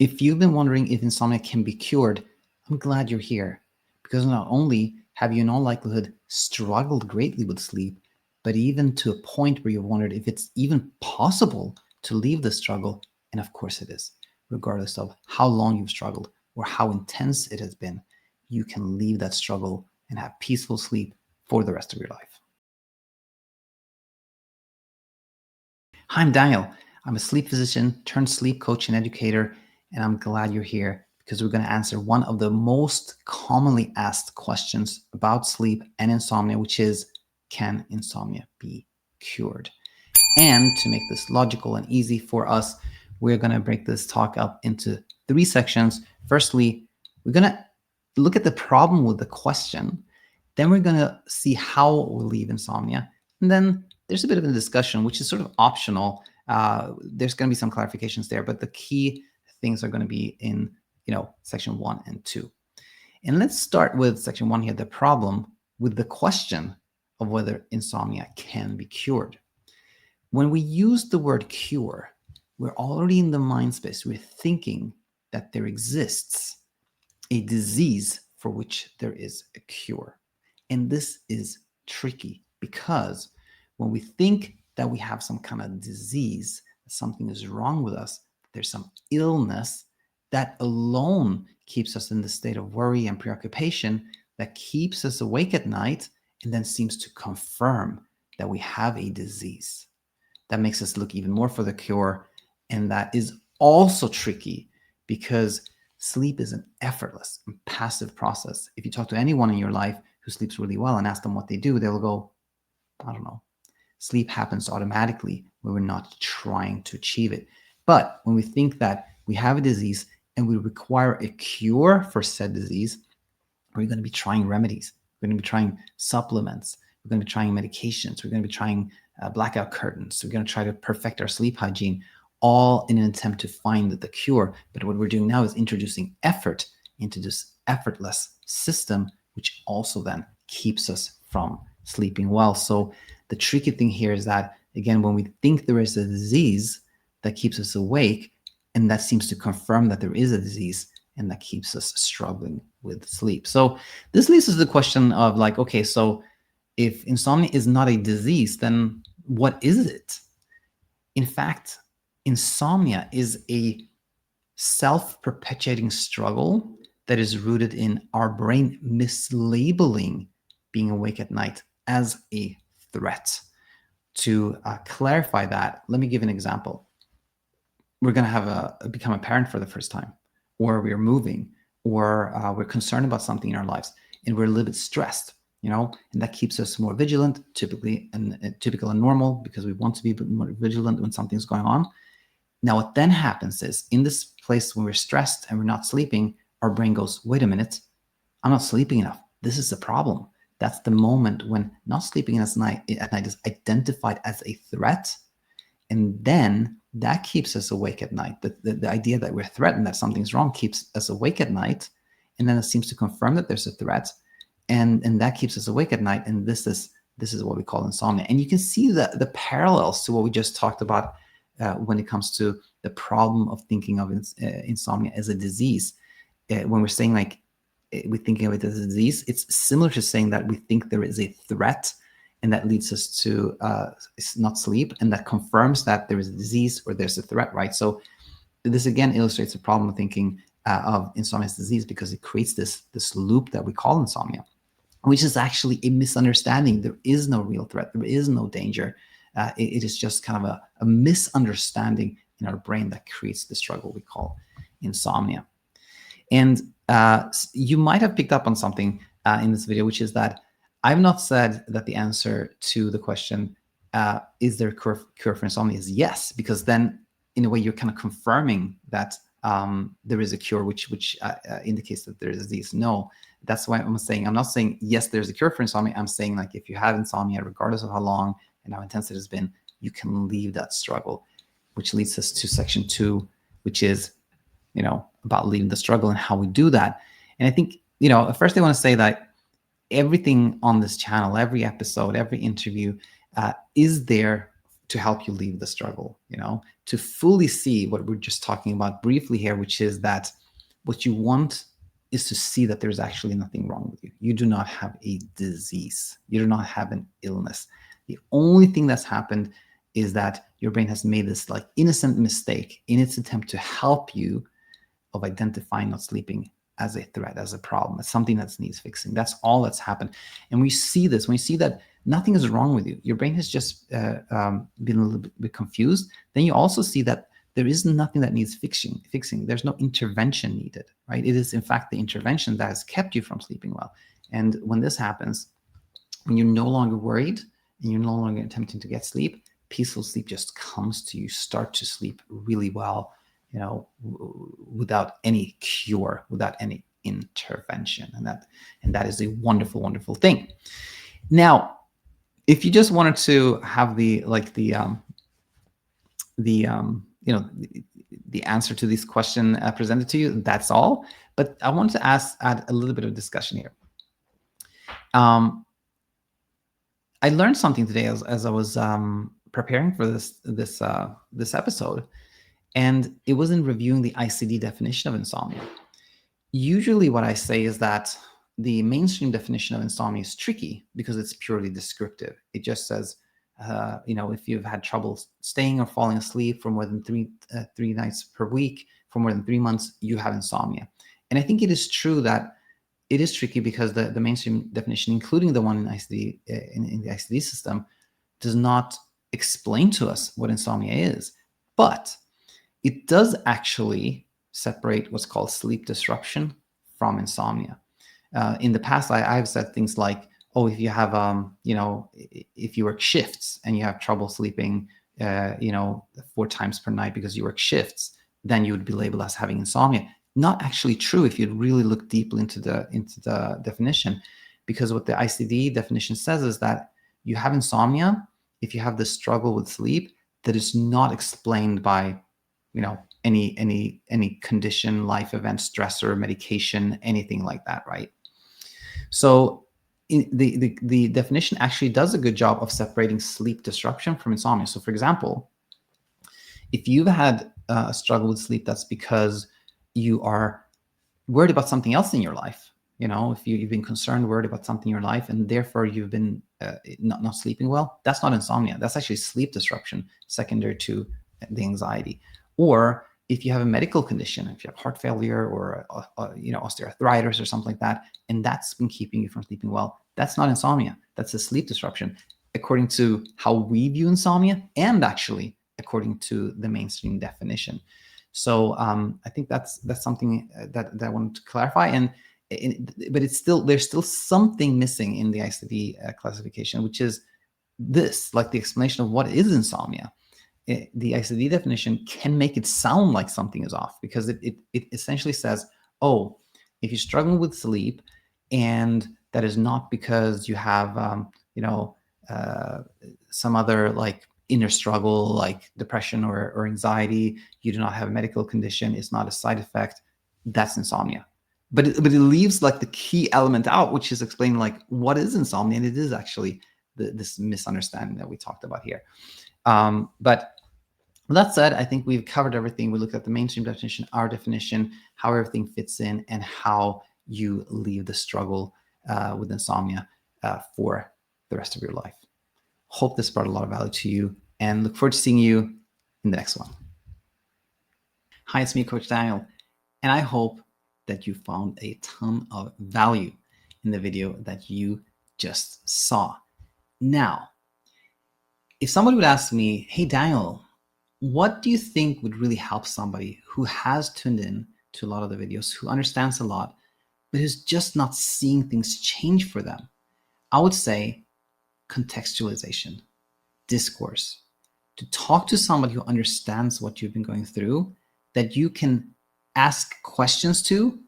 If you've been wondering if insomnia can be cured, I'm glad you're here, because not only have you in all likelihood struggled greatly with sleep, but even to a point where you've wondered if it's even possible to leave the struggle, and of course it is, regardless of how long you've struggled or how intense it has been, you can leave that struggle and have peaceful sleep for the rest of your life. Hi, I'm Daniel. I'm a sleep physician turned sleep coach and educator, and I'm glad you're here because we're going to answer one of the most commonly asked questions about sleep and insomnia, which is, can insomnia be cured? And to make this logical and easy for us, we're going to break this talk up into 3 sections. Firstly, we're going to look at the problem with the question. Then we're going to see how we'll leave insomnia. And then there's a bit of a discussion, which is sort of optional. There's going to be some clarifications there, but the key things are going to be in, section 1 and 2. And let's start with section 1 here, the problem with the question of whether insomnia can be cured. When we use the word cure, we're already in the mind space. We're thinking that there exists a disease for which there is a cure. And this is tricky because when we think that we have some kind of disease, that something is wrong with us, there's some illness, that alone keeps us in the state of worry and preoccupation, that keeps us awake at night, and then seems to confirm that we have a disease. That makes us look even more for the cure. And that is also tricky because sleep is an effortless and passive process. If you talk to anyone in your life who sleeps really well and ask them what they do, they'll go, I don't know. Sleep happens automatically when we're not trying to achieve it. But when we think that we have a disease and we require a cure for said disease, we're going to be trying remedies. We're going to be trying supplements. We're going to be trying medications. We're going to be trying blackout curtains. We're going to try to perfect our sleep hygiene, all in an attempt to find the cure. But what we're doing now is introducing effort into this effortless system, which also then keeps us from sleeping well. So the tricky thing here is that, again, when we think there is a disease that keeps us awake, and that seems to confirm that there is a disease, and that keeps us struggling with sleep. So this leads us to the question of like, okay, so if insomnia is not a disease, then what is it? In fact, insomnia is a self-perpetuating struggle that is rooted in our brain mislabeling being awake at night as a threat. To clarify that, let me give an example. We're going to have become a parent for the first time, or we're moving, or we're concerned about something in our lives, and we're a little bit stressed, and that keeps us more vigilant, typical and normal, because we want to be more vigilant when something's going on. Now, what then happens is, in this place when we're stressed and we're not sleeping, our brain goes, wait a minute, I'm not sleeping enough. This is a problem. That's the moment when not sleeping at night is identified as a threat. And then that keeps us awake at night. The idea that we're threatened, that something's wrong, keeps us awake at night. And then it seems to confirm that there's a threat. And that keeps us awake at night. And this is what we call insomnia. And you can see the parallels to what we just talked about when it comes to the problem of thinking of insomnia as a disease. When we're saying like we're thinking of it as a disease, it's similar to saying that we think there is a threat, and that leads us to not sleep, and that confirms that there is a disease or there's a threat, right? So this again illustrates the problem of thinking of insomnia as disease, because it creates this loop that we call insomnia, which is actually a misunderstanding. There is no real threat. There is no danger. It is just kind of a misunderstanding in our brain that creates the struggle we call insomnia. And you might have picked up on something in this video, which is that I've not said that the answer to the question, is there a cure for insomnia, is yes, because then in a way you're kind of confirming that there is a cure, which indicates that there is a disease. No, that's why I'm saying, I'm not saying, yes, there's a cure for insomnia. I'm saying like, if you have insomnia, regardless of how long and how intense it has been, you can leave that struggle, which leads us to section 2, which is, about leaving the struggle and how we do that. And I think, first I want to say that everything on this channel, every episode, every interview is there to help you leave the struggle, to fully see what we're just talking about briefly here, which is that what you want is to see that there's actually nothing wrong with you. You do not have a disease. You do not have an illness. The only thing that's happened is that your brain has made this like innocent mistake in its attempt to help you of identifying not sleeping as a threat, as a problem, as something that needs fixing. That's all that's happened. And we see this, when we see that nothing is wrong with you, your brain has just been a little bit confused, then you also see that there is nothing that needs fixing. There's no intervention needed, right? It is in fact the intervention that has kept you from sleeping well. And when this happens, when you're no longer worried and you're no longer attempting to get sleep, peaceful sleep just comes to you. Start to sleep really well, without any cure, without any intervention. And that is a wonderful, wonderful thing. Now, if you just wanted to have the answer to this question presented to you, that's all. But I want to add a little bit of discussion here. I learned something today as I was preparing for this episode, and it was in reviewing the ICD definition of insomnia. Usually what I say is that the mainstream definition of insomnia is tricky because it's purely descriptive. It just says, if you've had trouble staying or falling asleep for more than three nights per week for more than 3 months, you have insomnia. And I think it is true that it is tricky because the mainstream definition, including the one in ICD, in the ICD system, does not explain to us what insomnia is. But it does actually separate what's called sleep disruption from insomnia. In the past, I've said things like, oh, if you have, if you work shifts and you have trouble sleeping, 4 times per night because you work shifts, then you would be labeled as having insomnia. Not actually true if you really look deeply into the definition, because what the ICD definition says is that you have insomnia if you have this struggle with sleep that is not explained by any condition, life event, stressor, medication, anything like that, right? So the definition actually does a good job of separating sleep disruption from insomnia. So for example, if you've had a struggle with sleep, that's because you are worried about something else in your life. If you've been concerned, worried about something in your life, and therefore you've been not sleeping well, that's not insomnia. That's actually sleep disruption secondary to the anxiety. Or if you have a medical condition, if you have heart failure or osteoarthritis or something like that, and that's been keeping you from sleeping well, that's not insomnia. That's a sleep disruption, according to how we view insomnia, and actually according to the mainstream definition. So I think that's something that I wanted to clarify. But there's still something missing in the ICD classification, which is this, like the explanation of what is insomnia. The ICD definition can make it sound like something is off, because it essentially says, oh, if you're struggling with sleep and that is not because you have some other like inner struggle like depression or anxiety, you do not have a medical condition, it's not a side effect, that's insomnia. But it leaves like the key element out, which is explaining like what is insomnia, and it is actually this misunderstanding that we talked about here. But with that said, I think we've covered everything. We looked at the mainstream definition, our definition, how everything fits in, and how you leave the struggle with insomnia for the rest of your life. Hope this brought a lot of value to you, and look forward to seeing you in the next one. Hi, it's me, Coach Daniel, and I hope that you found a ton of value in the video that you just saw. Now, if somebody would ask me, hey, Daniel, what do you think would really help somebody who has tuned in to a lot of the videos, who understands a lot, but who's just not seeing things change for them? I would say contextualization, discourse, to talk to somebody who understands what you've been going through, that you can ask questions to,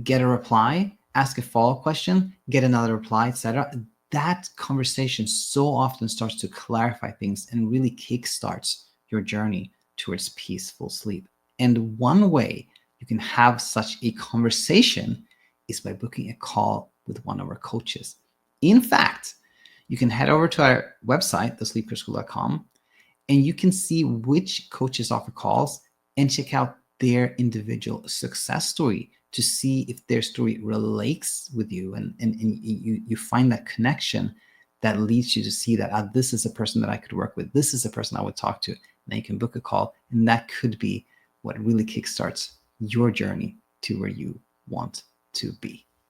get a reply, ask a follow-up question, get another reply, etc. That conversation so often starts to clarify things and really kickstarts your journey towards peaceful sleep. And one way you can have such a conversation is by booking a call with one of our coaches. In fact, you can head over to our website, thesleepcourseschool.com, And you can see which coaches offer calls and check out their individual success story to see if their story relates with you, and you find that connection that leads you to see that this is a person that I could work with. This is a person I would talk to. And then you can book a call, and that could be what really kickstarts your journey to where you want to be.